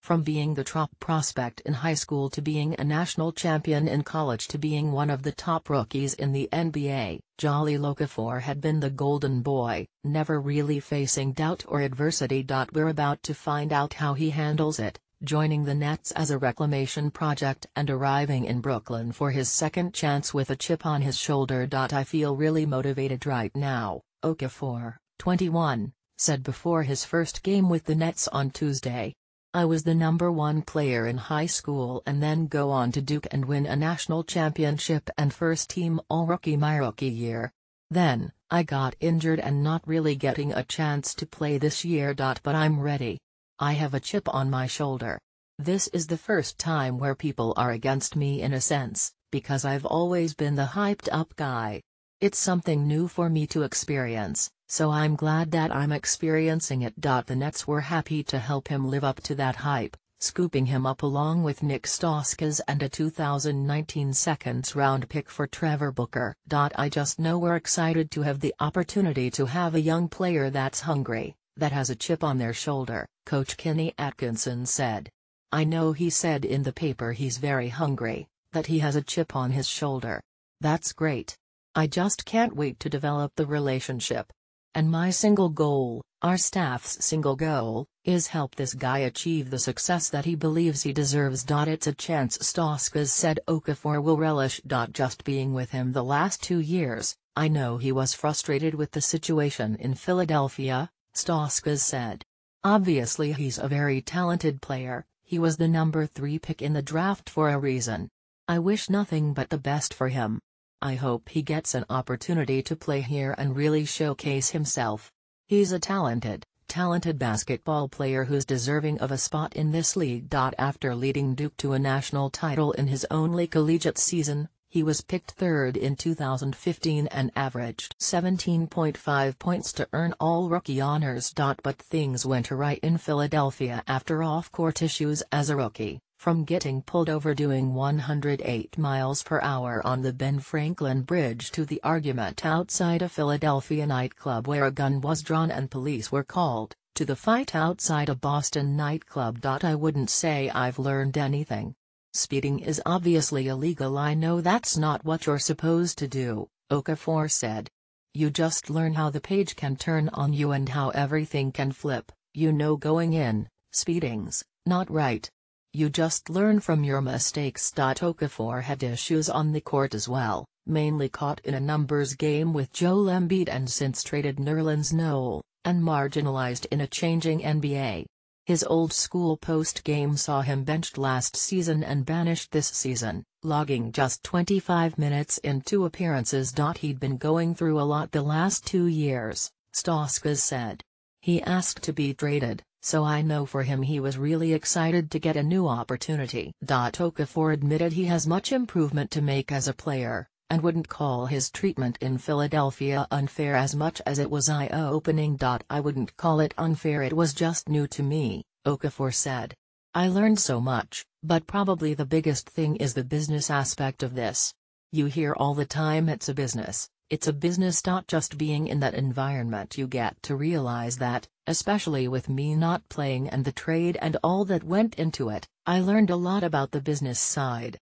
From being the top prospect in high school to being a national champion in college to being one of the top rookies in the NBA, Jahlil Okafor had been the golden boy, never really facing doubt or adversity. We're about to find out how he handles it, joining the Nets as a reclamation project and arriving in Brooklyn for his second chance with a chip on his shoulder. I feel really motivated right now, Okafor, 21, said before his first game with the Nets on Tuesday. I was the #1 player in high school and then go on to Duke and win a national championship and first-team All-Rookie my rookie year. Then, I got injured and not really getting a chance to play this year. But I'm ready. I have a chip on my shoulder. This is the first time where people are against me in a sense, because I've always been the hyped-up guy. It's something new for me to experience, so I'm glad that I'm experiencing it. The Nets were happy to help him live up to that hype, scooping him up along with Nick Stauskas and a 2019 second-round pick for Trevor Booker. I just know we're excited to have the opportunity to have a young player that's hungry, that has a chip on their shoulder, Coach Kenny Atkinson said. I know he said in the paper he's very hungry, that he has a chip on his shoulder. That's great. I just can't wait to develop the relationship. And my single goal, our staff's single goal, is help this guy achieve the success that he believes he deserves. It's a chance, Stauskas said. Okafor will relish. Just being with him the last 2 years, I know he was frustrated with the situation in Philadelphia, Stauskas said. Obviously he's a very talented player, he was the #3 pick in the draft for a reason. I wish nothing but the best for him. I hope he gets an opportunity to play here and really showcase himself. He's a talented basketball player who's deserving of a spot in this league. After leading Duke to a national title in his only collegiate season, he was picked 3rd in 2015 and averaged 17.5 points to earn All-Rookie honors. But things went awry in Philadelphia after off-court issues as a rookie. From getting pulled over doing 108 miles per hour on the Ben Franklin Bridge to the argument outside a Philadelphia nightclub where a gun was drawn and police were called, to the fight outside a Boston nightclub. I wouldn't say I've learned anything. Speeding is obviously illegal. I know that's not what you're supposed to do, Okafor said. You just learn how the page can turn on you and how everything can flip, going in, speeding's not right. You just learn from your mistakes. Okafor had issues on the court as well, mainly caught in a numbers game with Joel Embiid and since traded Nerlens Noel, and marginalized in a changing NBA. His old school post-game saw him benched last season and banished this season, logging just 25 minutes in 2 appearances. He'd been going through a lot the last 2 years, Stauskas said. He asked to be traded, so I know for him he was really excited to get a new opportunity. Okafor admitted he has much improvement to make as a player, and wouldn't call his treatment in Philadelphia unfair as much as it was eye-opening. I wouldn't call it unfair, it was just new to me, Okafor said. I learned so much, but probably the biggest thing is the business aspect of this. You hear all the time it's a business. It's a business. Just being in that environment you get to realize that, especially with me not playing and the trade and all that went into it, I learned a lot about the business side.